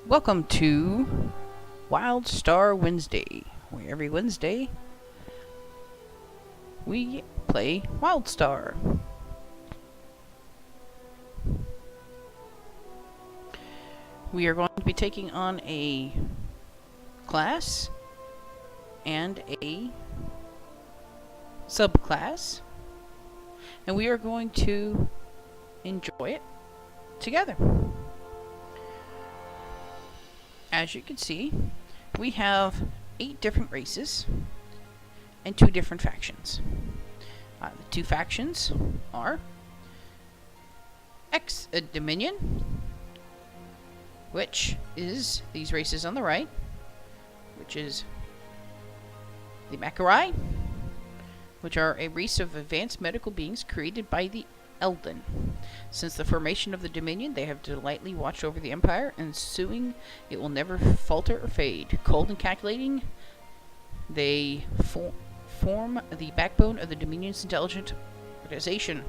Welcome to Wildstar Wednesday, where every Wednesday we play Wildstar. We are going to be taking on a class and a subclass, and we are going to enjoy it together. As you can see, we have 8 different races and 2 different factions. The 2 factions are Dominion, which is these races on the right, which is the Mechari, which are a race of advanced medical beings created by the Elden. Since the formation of the Dominion, they have delightfully watched over the Empire, and ensuing it will never falter or fade. Cold and calculating, they form the backbone of the Dominion's intelligent organization.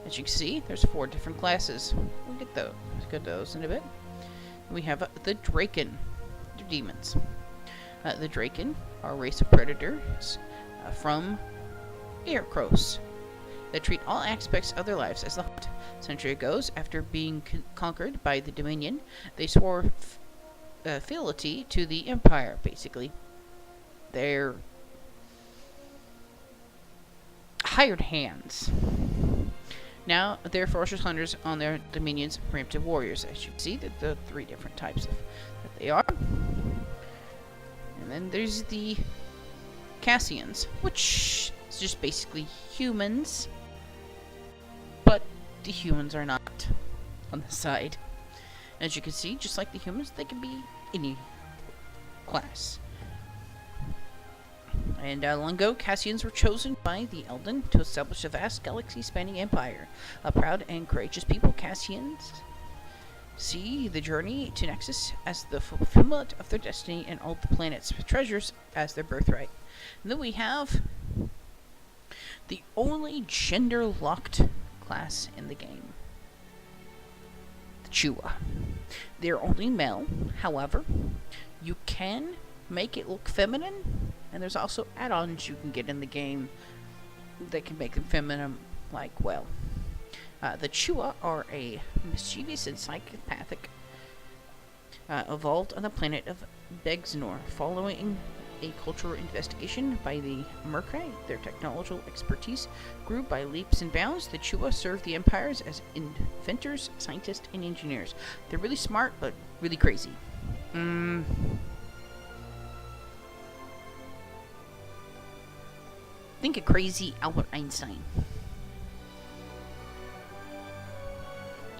As you can see, there's 4 different classes. We'll get those in a bit. We have the Draken. They're demons. The Draken are a race of predators from Aircross that treat all aspects of their lives as the hunt. Century goes, after being conquered by the Dominion, they swore fealty to the Empire, basically. They're hired hands. Now, they're ferocious hunters on their Dominion's preemptive warriors. As you can see, the 3 different types that they are. And then there's the Cassians, which is just basically humans. But the humans are not on the side. As you can see, just like the humans, they can be any class. And long ago, Cassians were chosen by the Elden to establish a vast galaxy-spanning empire. A proud and courageous people, Cassians see the journey to Nexus as the fulfillment of their destiny, and all the planet's treasures as their birthright. And then we have the only gender-locked class in the game, the Chua. They're only male, however, you can make it look feminine, and there's also add-ons you can get in the game that can make them feminine, like, well. The Chua are a mischievous and psychopathic evolved on the planet of Begznor. Following a cultural investigation by the Mechari, their technological expertise grew by leaps and bounds. The Chua serve the empires as inventors, scientists, and engineers. They're really smart, but really crazy. Think a crazy Albert Einstein.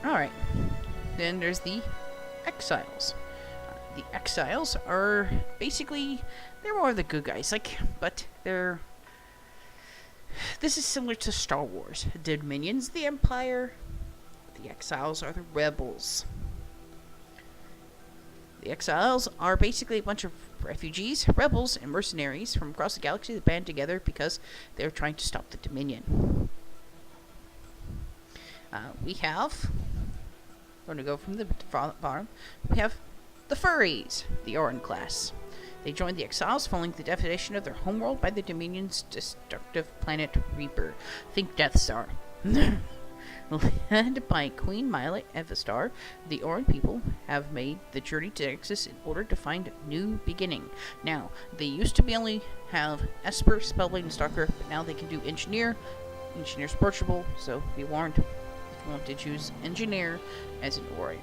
Alright, then there's the Exiles. The Exiles are basically, they're more of the good guys, but this is similar to Star Wars. The Dominion's the Empire, the Exiles are the rebels. The Exiles are basically a bunch of refugees, rebels, and mercenaries from across the galaxy that band together because they're trying to stop the Dominion. We have, I'm going to go from the bottom, we have the Furries, the Orin class. They joined the Exiles following the definition of their homeworld by the Dominion's destructive planet Reaper. Think Death Star. Led by Queen Miley Evistar, the Orin people have made the journey to Nexus in order to find a new beginning. Now, they used to only have Esper, Spellblade, and Stalker, but now they can do Engineer. Engineer's approachable, so be warned if you want to choose Engineer as an Ori.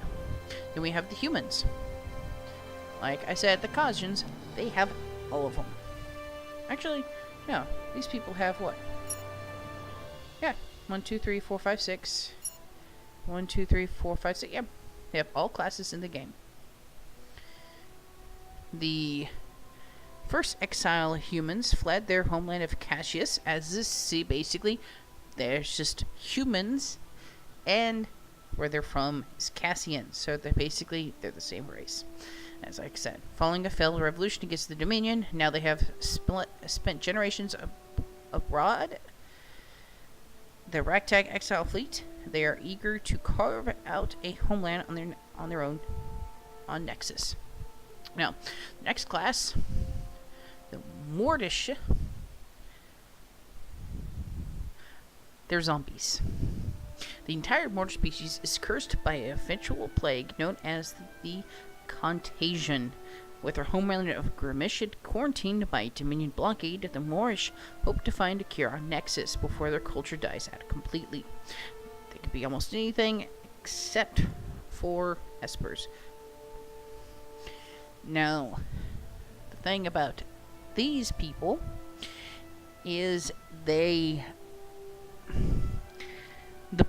Then we have the humans. Like I said, the Causians, they have all of them. Actually, no, these people have what? Yeah. 1, 2, 3, 4, 5, 6. 1, 2, 3, 4, 5, 6. Yep. They have all classes in the game. The first exile humans fled their homeland of Cassius, as this, see, basically, there's just humans, and where they're from is Cassians. So they're the same race. As I said, following a failed revolution against the Dominion, now they have spent generations abroad. The ragtag exile fleet, they are eager to carve out a homeland on their own on Nexus. Now, next class, the Mortish. They're zombies. The entire mortar species is cursed by a eventual plague known as the Contagion. With their homeland of Grimishid quarantined by Dominion blockade, the Moorish hope to find a cure on Nexus before their culture dies out completely. They could be almost anything except for espers. Now, the thing about these people is the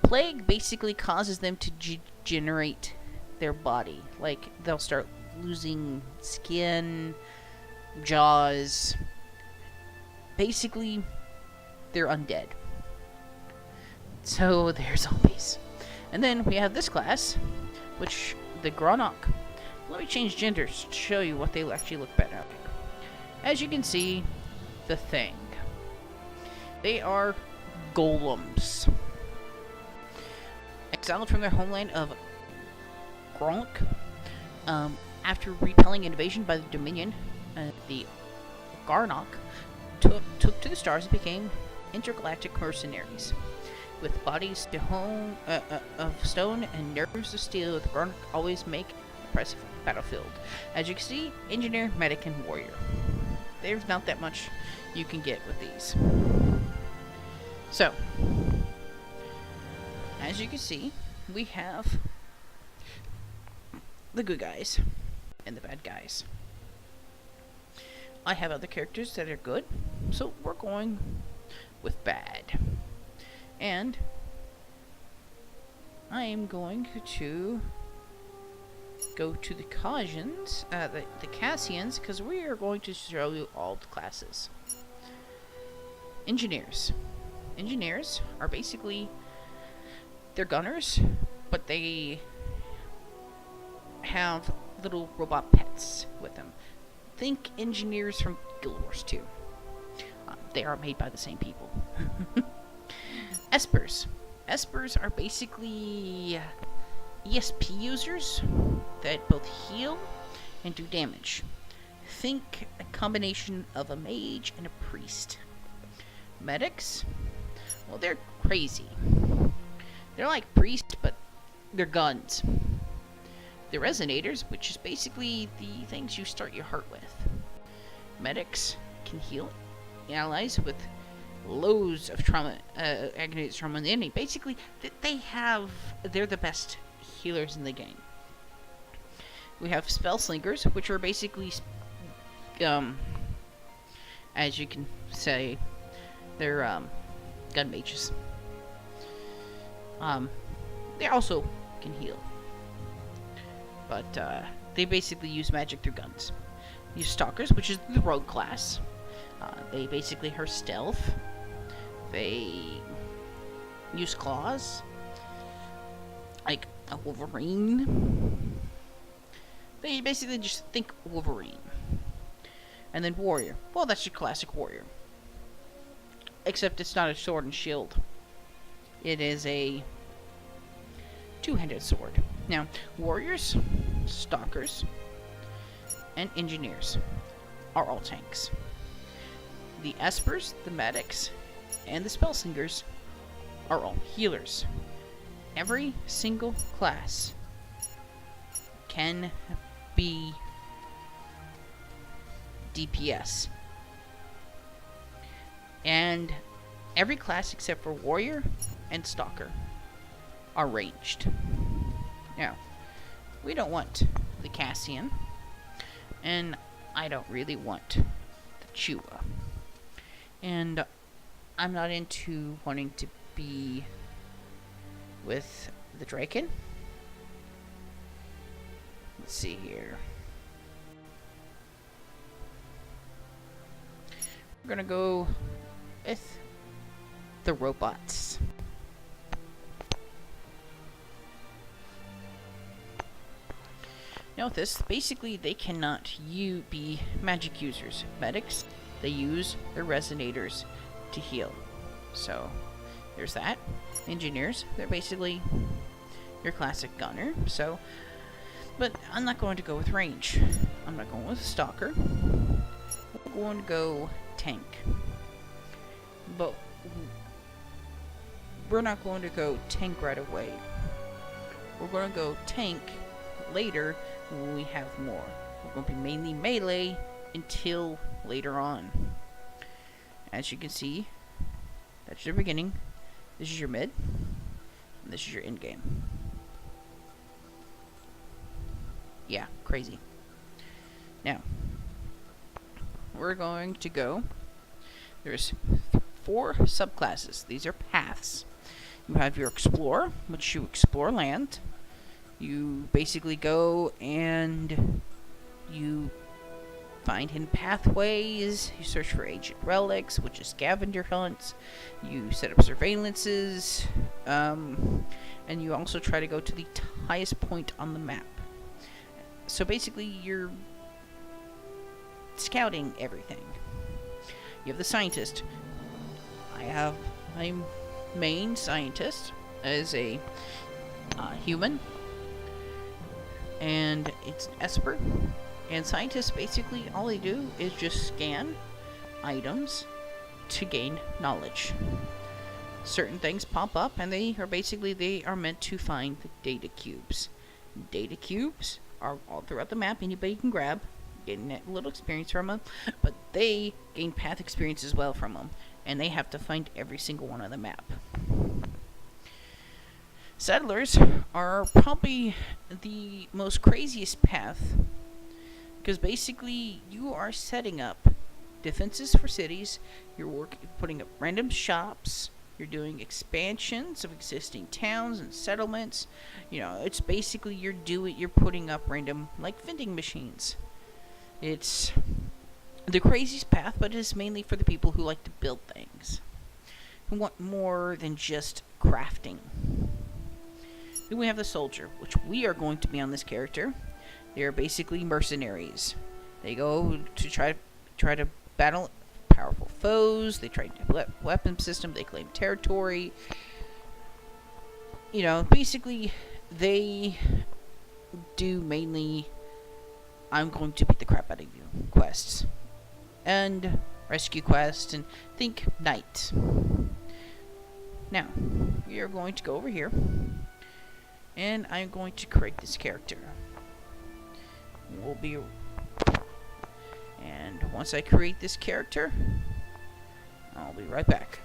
plague basically causes them to degenerate their body. Like, they'll start losing skin, jaws. Basically, they're undead. So, they're zombies. And then we have this class, which, the Gronok. Let me change genders to show you what they actually look better. As you can see, the Thing. They are golems. Exiled from their homeland of Gronk, after repelling invasion by the Dominion, the Garnok took to the stars and became intergalactic mercenaries. With bodies of stone and nerves of steel, the Garnok always make an impressive battlefield. As you can see, engineer, medic, and warrior. There's not that much you can get with these. So, as you can see, we have the good guys and the bad guys. I have other characters that are good, so we're going with bad. And I am going to go to the Cassians, the Cassians, because we are going to show you all the classes. Engineers. Engineers are basically, they're gunners, but they have little robot pets with them. Think engineers from Guild Wars 2. They are made by the same people. Espers. Espers are basically ESP users that both heal and do damage. Think a combination of a mage and a priest. Medics, well, they're crazy. They're like priests, but they're guns. The resonators, which is basically the things you start your heart with. Medics can heal allies with loads of trauma, aggravated trauma in the enemy. Basically, they're the best healers in the game. We have spell slingers, which are basically, as you can say, they're gun mages. They also can heal, but they basically use magic through guns. Use stalkers, which is the rogue class. They basically are stealth. They use claws, like a Wolverine. They basically just think Wolverine. And then warrior. Well, that's your classic warrior. Except it's not a sword and shield. It is a two-handed sword. Now, warriors, stalkers, and engineers are all tanks. The espers, the medics, and the spellslingers are all healers. Every single class can be DPS. And every class except for warrior and stalker are ranged. Now, we don't want the Cassian, and I don't really want the Chua. And I'm not into wanting to be with the Draken. Let's see here. We're gonna go with the robots. Now with this, basically they cannot be magic users. Medics, they use their resonators to heal. So, there's that. Engineers, they're basically your classic gunner. So, But I'm not going to go with range. I'm not going with stalker. I'm going to go tank. But we're not going to go tank right away. We're going to go tank later when we have more. We're going to be mainly melee until later on. As you can see, that's your beginning, this is your mid, and this is your end game. Yeah, crazy. Now, we're going to go, there's 4 subclasses. These are paths. You have your explorer, which you explore land. You basically go and you find hidden pathways, you search for ancient relics, which is scavenger hunts, you set up surveillances, and you also try to go to the highest point on the map. So basically, you're scouting everything. You have the scientist. I have my main scientist as a human, and it's Esper. And scientists, basically, all they do is just scan items to gain knowledge. Certain things pop up, and they are meant to find the data cubes. Data cubes are all throughout the map. Anybody can grab, getting a little experience from them, but they gain path experience as well from them, and they have to find every single one on the map. Settlers are probably the most craziest path, because basically you are setting up defenses for cities, you're putting up random shops, you're doing expansions of existing towns and settlements. You know, it's basically you're putting up random, like, vending machines. It's the craziest path, but it is mainly for the people who like to build things, who want more than just crafting. Then we have the soldier, which we are going to be on this character. They are basically mercenaries. They go to try to battle powerful foes. They try to weapon system. They claim territory. You know, basically, they do mainly I'm going to beat the crap out of you quests. And rescue quests, and think knight. Now, we are going to go over here, and I'm going to create this character. And once I create this character, I'll be right back.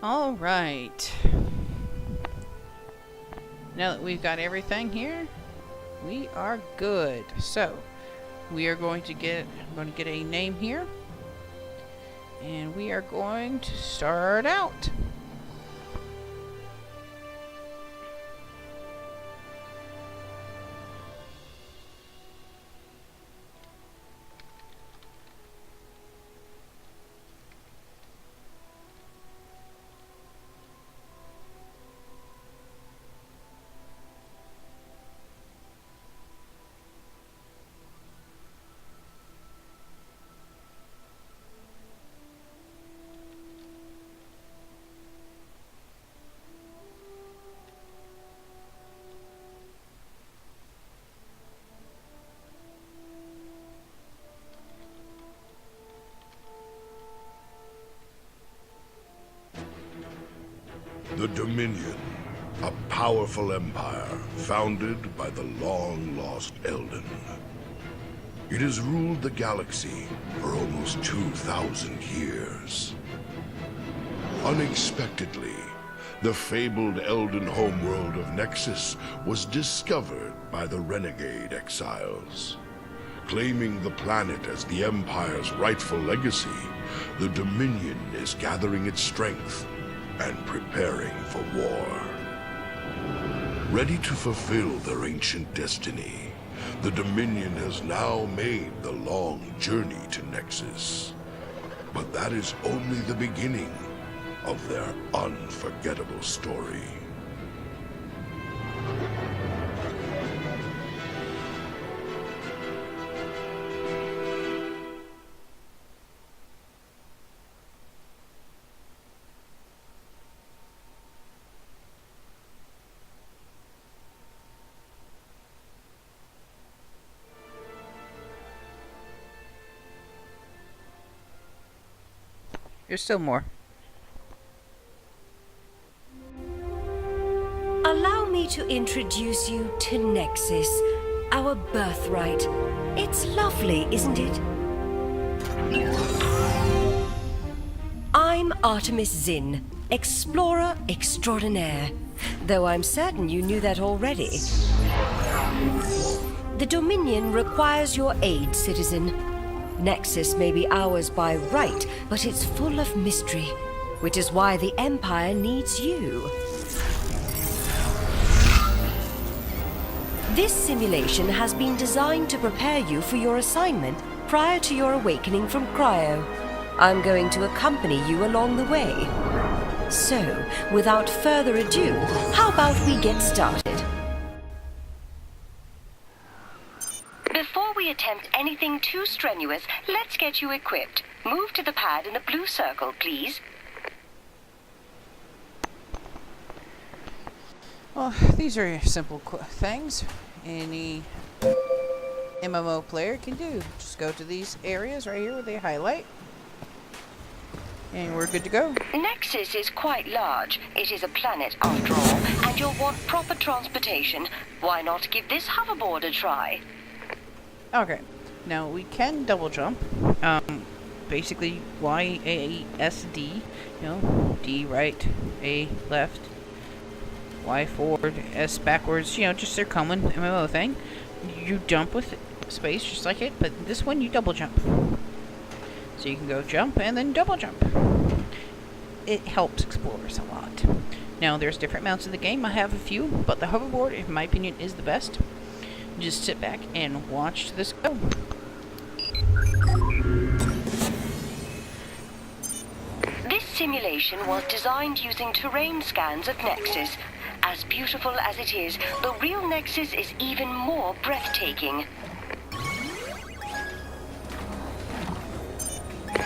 All right. Now that we've got everything here, we are good. So, we are going to get, I'm going to get a name here. And we are going to start out. The Dominion, a powerful empire founded by the long-lost Elden. It has ruled the galaxy for almost 2,000 years. Unexpectedly, the fabled Elden homeworld of Nexus was discovered by the renegade exiles. Claiming the planet as the Empire's rightful legacy, the Dominion is gathering its strength and preparing for war. Ready to fulfill their ancient destiny, the Dominion has now made the long journey to Nexus. But that is only the beginning of their unforgettable story. There's still more. Allow me to introduce you to Nexus, our birthright. It's lovely, isn't it? I'm Artemis Zinn, explorer extraordinaire, though I'm certain you knew that already. The Dominion requires your aid, citizen. Nexus may be ours by right, but it's full of mystery, which is why the Empire needs you. This simulation has been designed to prepare you for your assignment prior to your awakening from cryo. I'm going to accompany you along the way. So, without further ado, how about we get started? Before we attempt anything too strenuous, let's get you equipped. Move to the pad in the blue circle, please. Well, these are simple things any MMO player can do. Just go to these areas right here where they highlight, and we're good to go. Nexus is quite large. It is a planet after all, and you'll want proper transportation. Why not give this hoverboard a try? Okay, now we can double jump. Basically Y, A, S, D. You know, D right, A left, Y forward, S backwards. You know, just their common MMO thing. You jump with space just like it, but this one you double jump. So you can go jump and then double jump. It helps explorers a lot. Now there's different mounts in the game. I have a few, but the hoverboard, in my opinion, is the best. Just sit back and watch this go. This simulation was designed using terrain scans of Nexus. As beautiful as it is, the real Nexus is even more breathtaking.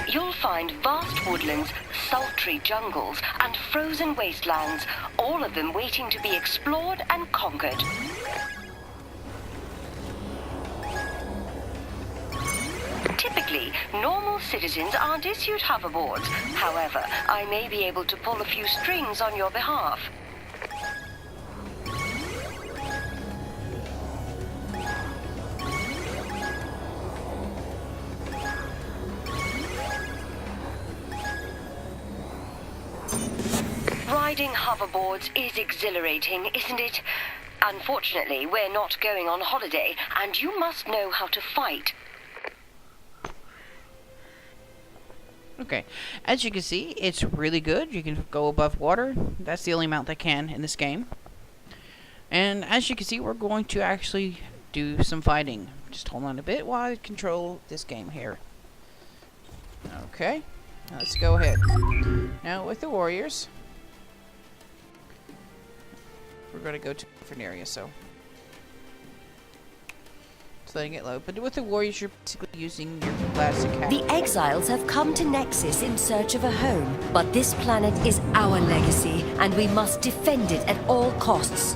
You'll find vast woodlands, sultry jungles, and frozen wastelands, all of them waiting to be explored and conquered. Typically, normal citizens aren't issued hoverboards. However, I may be able to pull a few strings on your behalf. Riding hoverboards is exhilarating, isn't it? Unfortunately, we're not going on holiday, and you must know how to fight. Okay, as you can see, it's really good. You can go above water. That's the only amount that can in this game. And as you can see, we're going to actually do some fighting. Just hold on a bit while I control this game here. Okay, let's go ahead. Now with the warriors, we're going to go to a different area, so just letting it load. But with the warriors, you're basically using your classic hack. The exiles have come to Nexus in search of a home, but this planet is our legacy, and we must defend it at all costs.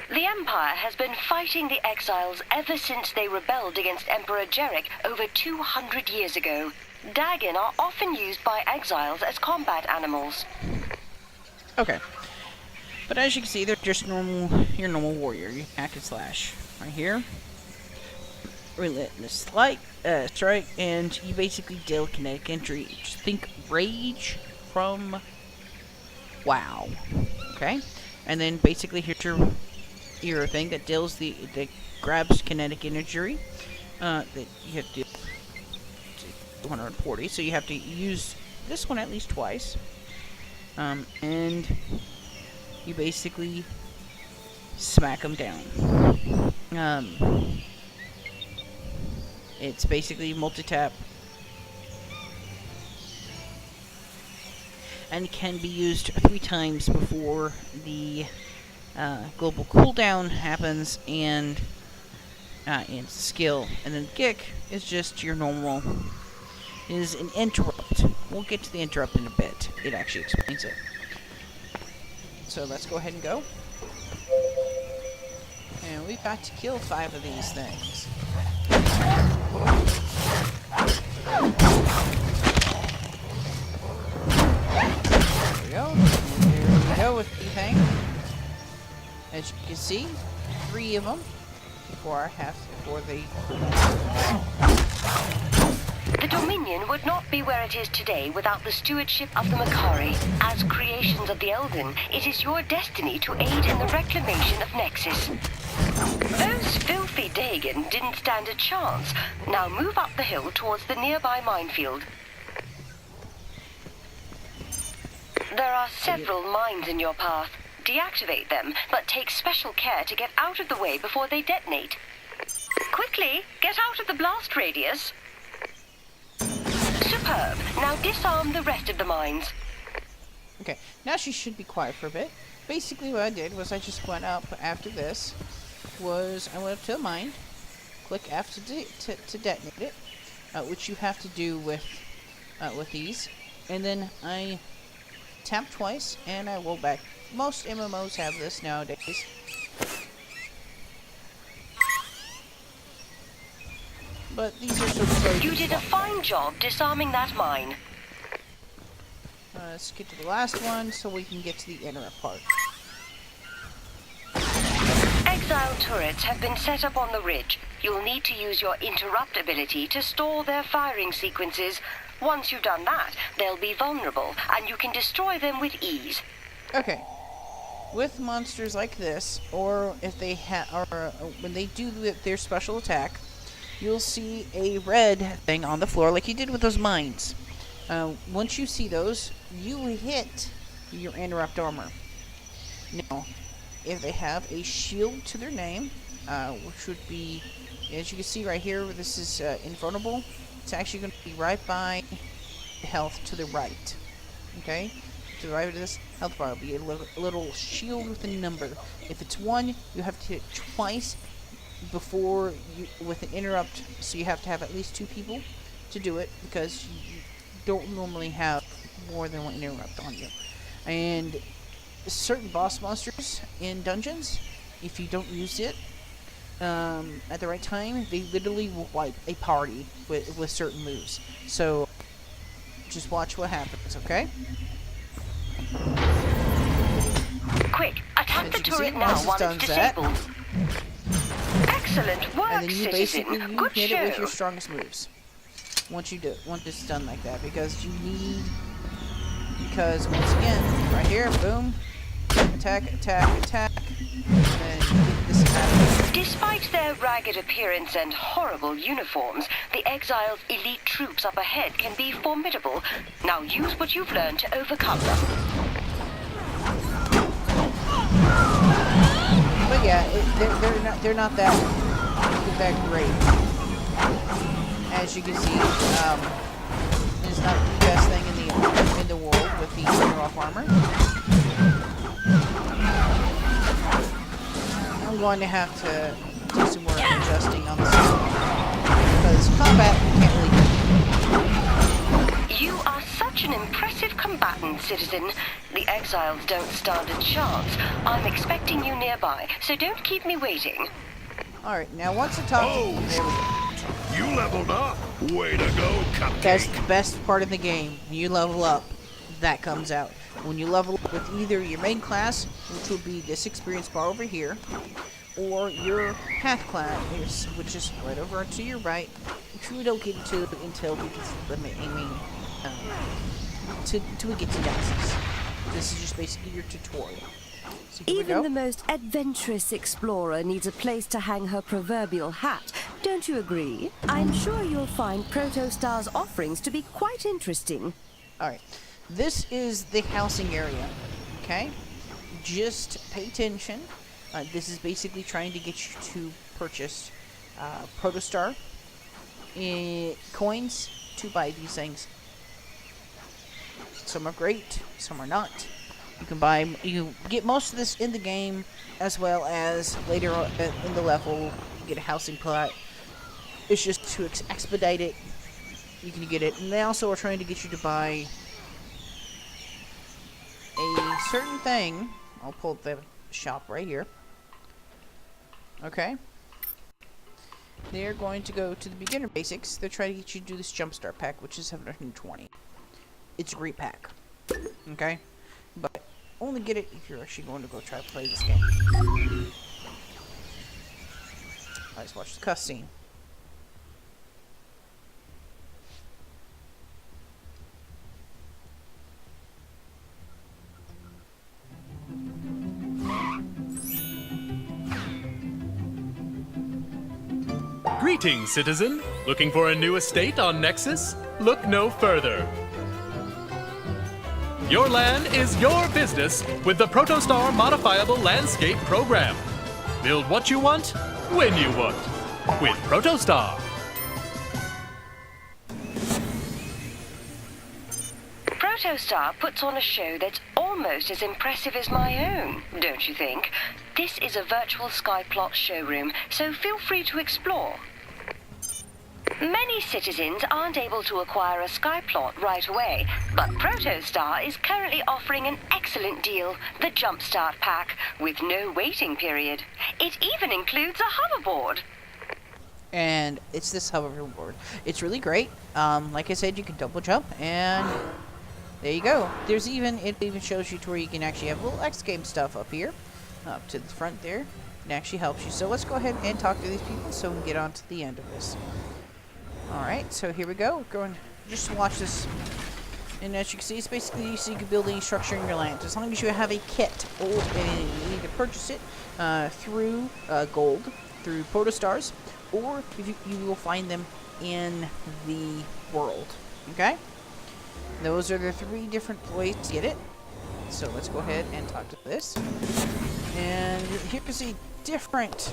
The Empire has been fighting the exiles ever since they rebelled against Emperor Jarek over 200 years ago. Dagon are often used by exiles as combat animals. Okay. But as you can see, they're just your normal warrior. You hack and slash. Right here. Relentless strike, and you basically deal kinetic injury. Just think rage from WoW. Okay? And then basically here's your thing that grabs kinetic injury. That you have to do 140, so you have to use this one at least twice. And you basically smack them down. It's basically multi-tap. And can be used 3 times before the global cooldown happens, and skill. And then kick is just your normal, is an interrupt. We'll get to the interrupt in a bit. It actually explains it. So let's go ahead and go. And we've got to kill 5 of these things. There we go. There we go with the thing. As you can see, 3 of them before they. The Dominion would not be where it is today without the stewardship of the Mechari. As creations of the Elden, it is your destiny to aid in the reclamation of Nexus. Those filthy Dagon didn't stand a chance. Now move up the hill towards the nearby minefield. There are several mines in your path. Deactivate them, but take special care to get out of the way before they detonate. Quickly, get out of the blast radius. Superb. Now disarm the rest of the mines. Okay, now she should be quiet for a bit. Basically what I did was I just went up after this. I went up to a mine, click F to detonate it, which you have to do with these. And then I tap twice, and I roll back. Most MMOs have this nowadays. But these are sort of... You did a fine job disarming that mine. Let's get to the last one so we can get to the interrupt part. Exile turrets have been set up on the ridge. You'll need to use your interrupt ability to stall their firing sequences. Once you've done that, they'll be vulnerable, and you can destroy them with ease. Okay. With monsters like this, or if they when they do their special attack, you'll see a red thing on the floor, like you did with those mines. Once you see those, you hit your interrupt armor. Now, if they have a shield to their name, which would be, as you can see right here, this is invulnerable. It's actually going to be right by health to the right. Okay? To the right of this health bar will be a little shield with a number. If it's 1, you have to hit it twice before you, with an interrupt, so you have to have at least 2 people to do it, because you don't normally have more than 1 interrupt on you. And certain boss monsters in dungeons, if you don't use it at the right time, they literally will wipe a party with certain moves. So just watch what happens, okay? Quick, attack the turret now while it's disabled. Excellent work, and then you basically citizen. Good hit show. it with your strongest moves. once it's done like that, because once again, right here, boom, attack, attack, attack, and then you get this happens. Despite their ragged appearance and horrible uniforms, the Exiles' elite troops up ahead can be formidable. Now use what you've learned to overcome them. But yeah, they're not that great. As you can see, it's not the best thing in the world with the off armor. I'm going to have to do some more adjusting on the system because combat can't really. You are such an impressive combatant, citizen. The Exiles don't stand a chance. I'm expecting you nearby, so don't keep me waiting. Alright, now once the top... Oh, there we go. you leveled up. Way to go, Cupcake. That's the best part of the game. You level up, that comes out. When you level up with either your main class, which will be this experience bar over here, or your path class, which is right over to your right, which we don't get to until we get till we get to Nexus. This is just basically your tutorial. So Even the most adventurous explorer needs a place to hang her proverbial hat. Don't you agree? I'm sure you'll find Protostar's offerings to be quite interesting. Alright, this is the housing area, okay? Just pay attention. This is basically trying to get you to purchase Protostar coins to buy these things. Some are great, some are not. You get most of this in the game, as well as later on in the level, you get a housing plot. It's just to expedite it, you can get it. And they also are trying to get you to buy a certain thing. I'll pull the shop right here. Okay. They're going to go to the beginner basics. They're trying to get you to do this jumpstart pack, which is 720. It's a great pack. Okay? But only get it if you're actually going to go try to play this game. Let's watch the cutscene. Greetings, citizen. Looking for a new estate on Nexus? Look no further. Your land is your business with the Protostar Modifiable Landscape Program. Build what you want, when you want. With Protostar. Protostar puts on a show that's almost as impressive as my own, don't you think? This is a virtual Skyplot showroom, so feel free to explore. Many citizens aren't able to acquire a Skyplot right away, but Protostar is currently offering an excellent deal, the Jumpstart Pack, with no waiting period. It even includes a hoverboard. And it's this hoverboard. It's really great. Like I said, you can double jump, and there you go. It even shows you to where you can actually have little X game stuff up here, up to the front there. It actually helps you. So let's go ahead and talk to these people so we can get on to the end of this. Alright, so here we go. Go and just watch this. And as you can see, it's basically so you can build any structure in your land. As long as you have a kit, and you need to purchase it through gold, through Protostars, or if you will find them in the world. Okay? Those are the 3 different ways to get it. So let's go ahead and talk to this. And here you can see different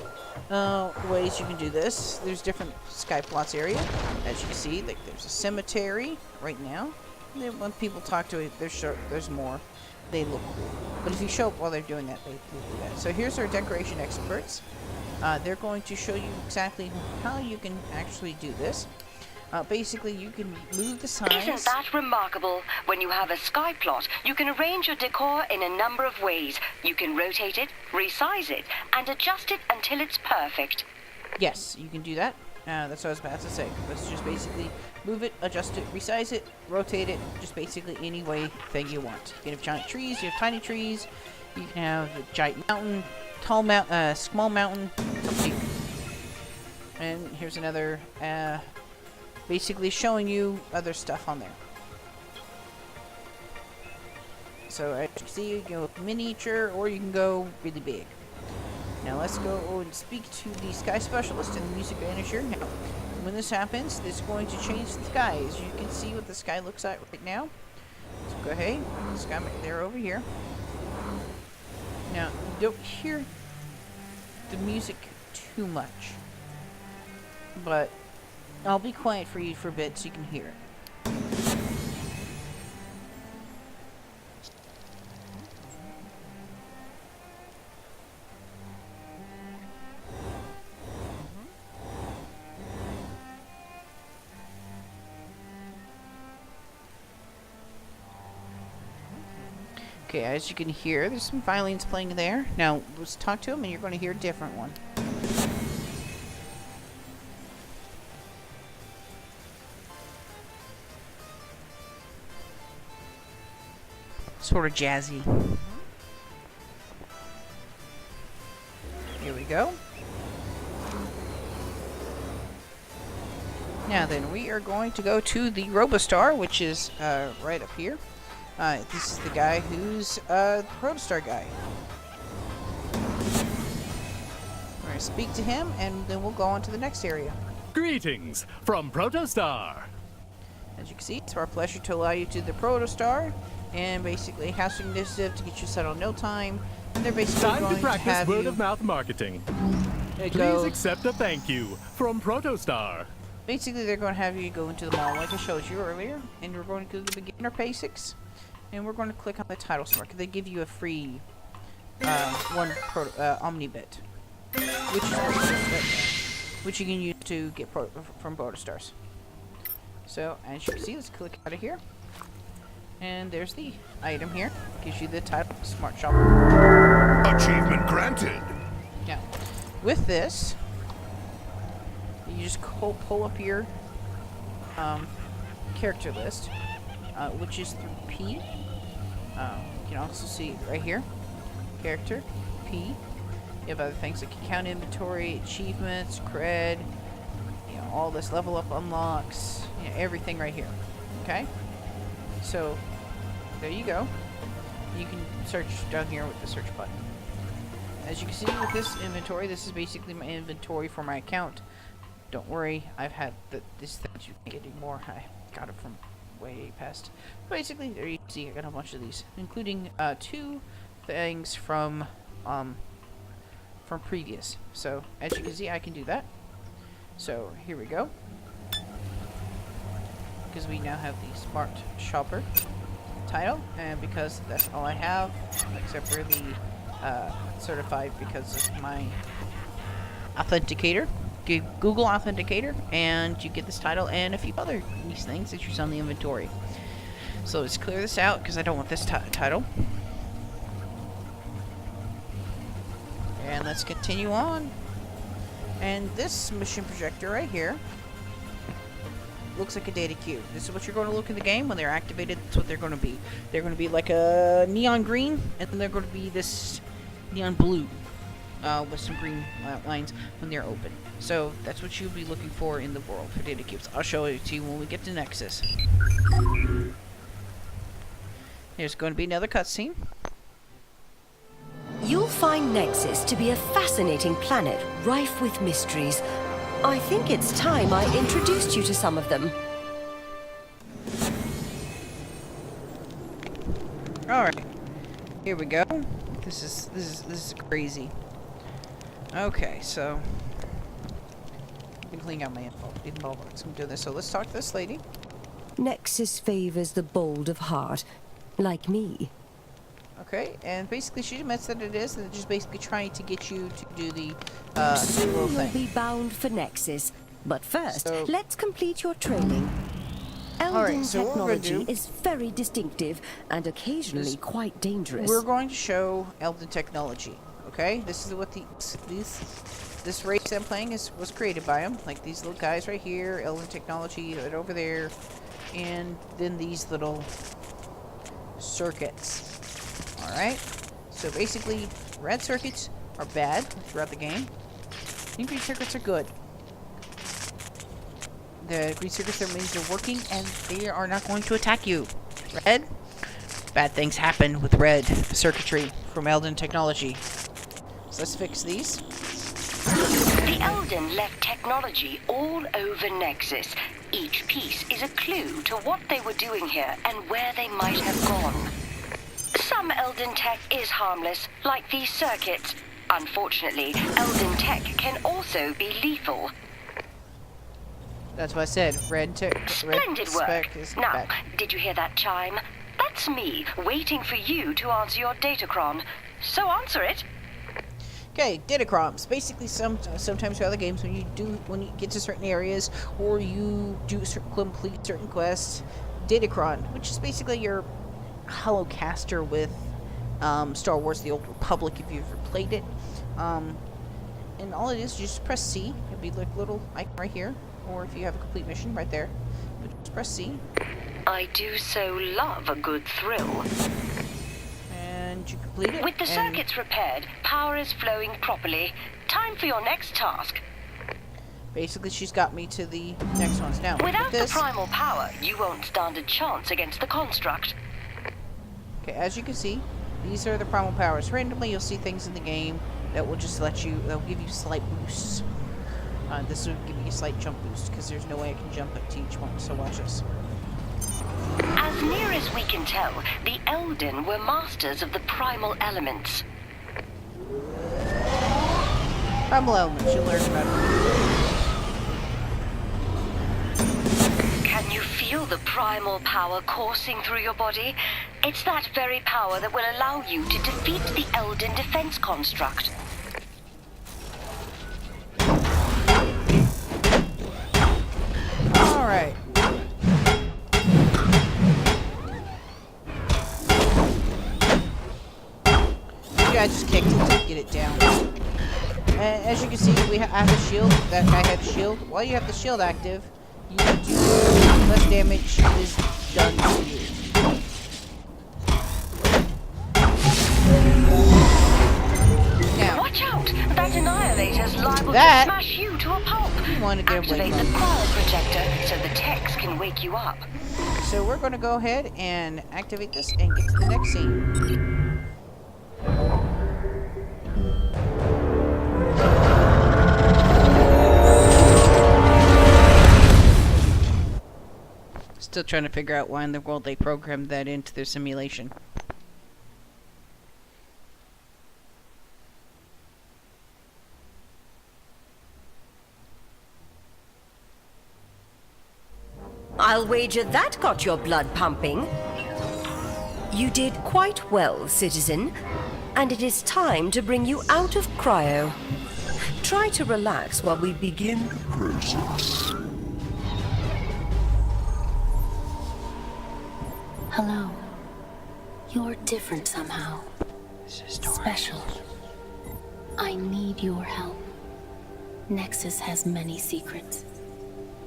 ways you can do this. There's different Skyplots area. As you can see, like there's a cemetery right now. And then when people talk to it, there's more. They look cool. But if you show up while they're doing that, they do that. So here's our decoration experts. They're going to show you exactly how you can actually do this. Basically, you can move the signs. Isn't that remarkable? When you have a Skyplot, you can arrange your decor in a number of ways. You can rotate it, resize it, and adjust it until it's perfect. Yes, you can do that. That's what I was about to say. Let's just basically move it, adjust it, resize it, rotate it, just basically any way thing you want. You can have giant trees, you have tiny trees, you can have a giant mountain, small mountain, up to you. And here's another basically showing you other stuff on there. So as you can see, you can go miniature or you can go really big. Now let's go and speak to the sky specialist and the music manager. Now, when this happens, it's going to change the sky. As you can see what the sky looks like right now. So go ahead, the sky there over here. Now, you don't hear the music too much, but I'll be quiet for you for a bit so you can hear it. Okay, as you can hear, there's some violins playing there. Now, let's talk to him and you're going to hear a different one. Sort of jazzy. Here we go. Now then, we are going to go to the Robostar, which is right up here. This is the guy who's the Protostar guy. We're going to speak to him, and then we'll go on to the next area. Greetings from Protostar. As you can see, it's our pleasure to allow you to the Protostar, and basically housing initiative to get you settled in no time. And they're basically Time going to practice have word-of-mouth marketing. Please accept a thank you from Protostar. Basically, they're going to have you go into the mall like I showed you earlier, and we're going to go to the beginner basics. And we're going to click on the title smart. They give you a free Omnibit, which you can use to get from Protostars. So as you can see, let's click out of here, and there's the item here. Gives you the title Smart Shopper. Achievement granted. Now, with this, you just pull up your character list, which is through P. You can also see it right here. Character, P. You have other things like account inventory, achievements, cred, you know, all this level up unlocks, you know, everything right here. Okay? So, there you go. You can search down here with the search button. As you can see with this inventory, this is basically my inventory for my account. Don't worry, I've had this thing you can't get anymore. I got it from way past. Basically, there you see I got a bunch of these, including 2 things from previous. So as you can see, I can do that. So here we go. Because we now have the Smart Shopper title, and because that's all I have, except for the certified because of my authenticator. Google Authenticator, and you get this title and a few other nice things that you see on the inventory. So let's clear this out because I don't want this title. And let's continue on. And this mission projector right here looks like a data cube. This is what you're going to look in the game when they're activated. That's what they're going to be. They're going to be like a neon green, and then they're going to be this neon blue with some green lines when they're open. So that's what you'll be looking for in the world for data cubes. I'll show it to you when we get to Nexus. There's going to be another cutscene. You'll find Nexus to be a fascinating planet rife with mysteries. I think it's time I introduced you to some of them. Alright. Here we go. This is crazy. Okay, so I've been cleaning out my info box. I'm doing this. So let's talk to this lady. Nexus favors the bold of heart, like me. Okay, and basically she admits that it is, and they're just basically trying to get you to do the Soon little you'll thing. be bound for Nexus. But first, So- let's complete your training. Elden Alright, so what we're gonna technology do- is very distinctive and occasionally quite dangerous. We're going to show Elden technology. Okay, this is what this race I'm playing was created by them. Like these little guys right here, Elden technology right over there, and then these little circuits. All right. So basically, red circuits are bad throughout the game. Green circuits are good. The green circuit thermals are working, and they are not going to attack you. Red? Bad things happen with red circuitry from Elden technology. So let's fix these. The Elden left technology all over Nexus. Each piece is a clue to what they were doing here and where they might have gone. Some Elden tech is harmless, like these circuits. Unfortunately, Elden tech can also be lethal. That's what I said. Splendid work. Now, bad. did you hear that chime? That's me, waiting for you to answer your datacron. So answer it. Okay, datacroms. Basically, sometimes in other games, when you get to certain areas or you complete certain quests, datacron, which is basically your holocaster with Star Wars: The Old Republic, if you've ever played it. And all it is, you just press C. It'll be like a little icon right here, or if you have a complete mission, right there. But just press C. I do so love a good thrill. And you complete it. With the circuits repaired, power is flowing properly. Time for your next task. Basically, she's got me to the next ones now. Without this, the primal power, you won't stand a chance against the construct. Okay, as you can see, these are the primal powers. Randomly, you'll see things in the game that will just that'll give you slight boosts. This will give you a slight jump boost, because there's no way I can jump up to each one, so watch this. As near as we can tell, the Elden were masters of the primal elements. Primal elements, you'll learn about it. Can you feel the primal power coursing through your body? It's that very power that will allow you to defeat the Elden defense construct. Alright. I just kicked it to get it down. And as you can see, I have a shield. That guy had a shield. While you have the shield active, you do less damage is done to you. Now, watch out! That annihilator's liable to that smash you to a pulp. you want to get away Activate the from. power projector so the techs can wake you up. So we're going to go ahead and activate this and get to the next scene. Still trying to figure out why in the world they programmed that into their simulation. I'll wager that got your blood pumping. You did quite well, citizen. And it is time to bring you out of cryo. Try to relax while we begin the process. Hello. You're different somehow. Special. I need your help. Nexus has many secrets.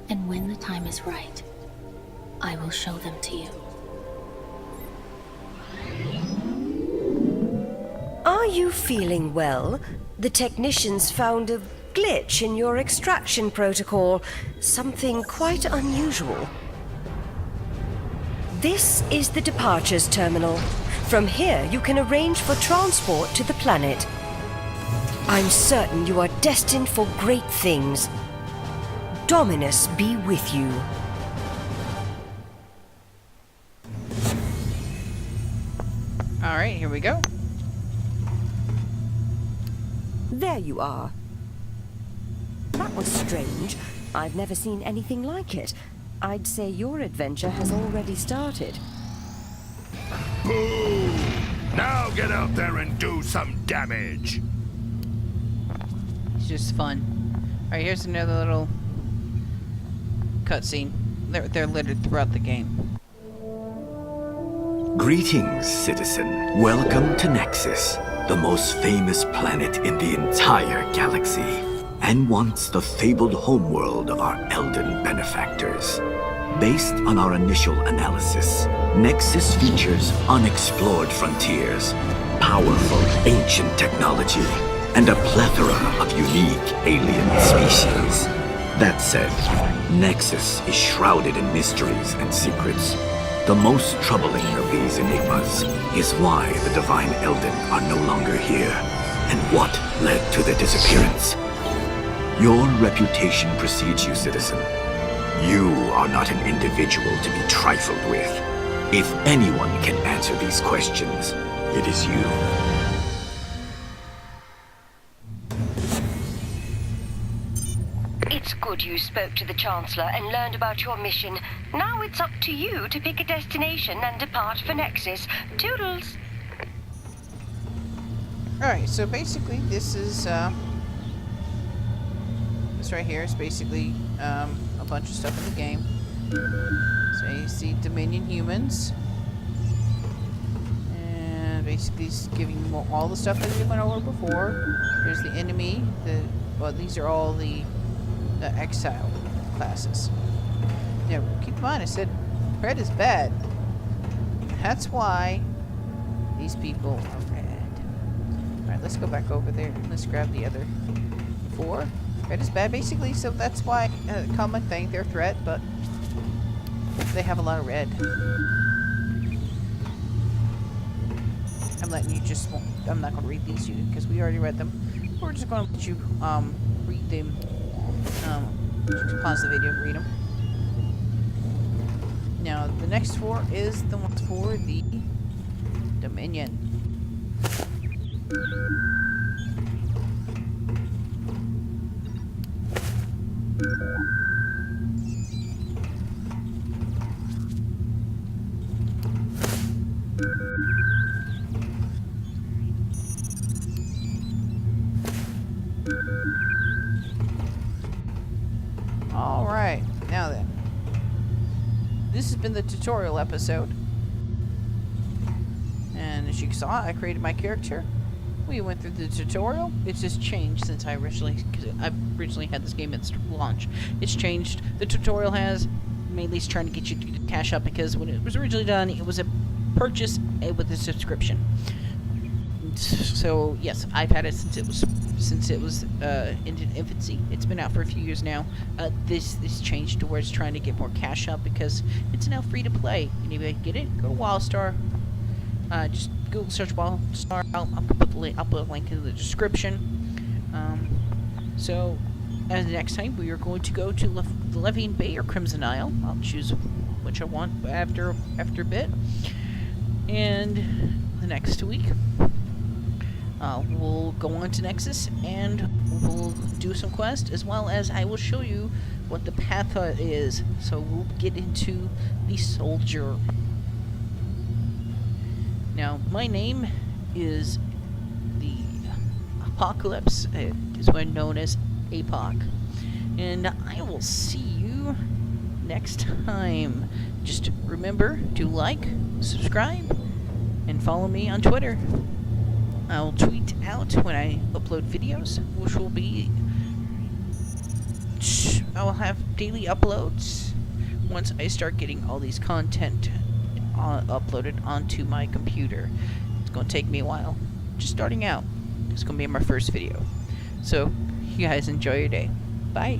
And when the time is right, I will show them to you. Are you feeling well? The technicians found a glitch in your extraction protocol. Something quite unusual. This is the departures terminal. From here, you can arrange for transport to the planet. I'm certain you are destined for great things. Dominus be with you. Alright, here we go. There you are. That was strange. I've never seen anything like it. I'd say your adventure has already started. Boom! Now get out there and do some damage! It's just fun. Alright, here's another little cutscene. They're littered throughout the game. Greetings, citizen. Welcome to Nexus, the most famous planet in the entire galaxy, and once the fabled homeworld of our Elden benefactors. Based on our initial analysis, Nexus features unexplored frontiers, powerful ancient technology, and a plethora of unique alien species. That said, Nexus is shrouded in mysteries and secrets. The most troubling of these enigmas is why the Divine Elden are no longer here, and what led to their disappearance. Your reputation precedes you, citizen. You are not an individual to be trifled with. If anyone can answer these questions, it is you. It's good you spoke to the Chancellor and learned about your mission. Now it's up to you to pick a destination and depart for Nexus. Toodles! Alright, so basically this is, this right here is basically, a bunch of stuff in the game. So you see Dominion humans. And basically it's giving you all the stuff that we went over before. There's the enemy, well, these are all the exile classes. Now, keep in mind, I said red is bad. That's why these people are red. Alright, let's go back over there. Let's grab the other 4. Red is bad, basically, so that's why, common thing, they're a threat, but they have a lot of red. I'm letting you just, I'm not going to read these to you, because we already read them. We're just going to let you, read them. Just pause the video and read them. Now, the next 4 is the ones for the Dominion. Alright, now then. This has been the tutorial episode. And as you saw, I created my character. We went through the tutorial. It's just changed since I originally had this game at launch. It's changed. The tutorial has, mainly it's trying to get you to cash up, because when it was originally done, it was a purchase with a subscription. So yes, I've had it since it was in infancy. It's been out for a few years now. This changed to where it's trying to get more cash up, because it's now free to play. Anybody get it? Go to Wildstar. Just Google search Wildstar. I'll put a link in the description. So as the next time, we are going to go to Levian Bay or Crimson Isle. I'll choose which I want after a bit. And the next week, we'll go on to Nexus and we'll do some quests, as well as I will show you what the path is. So we'll get into the soldier. Now, my name is the Apocalypse. It is what known as Apoc. And I will see you next time. Just remember to like, subscribe, and follow me on Twitter. I'll tweet out when I upload videos, which will be... I will have daily uploads once I start getting all these content uploaded onto my computer. It's going to take me a while. Just starting out. It's going to be my first video. So, you guys enjoy your day. Bye.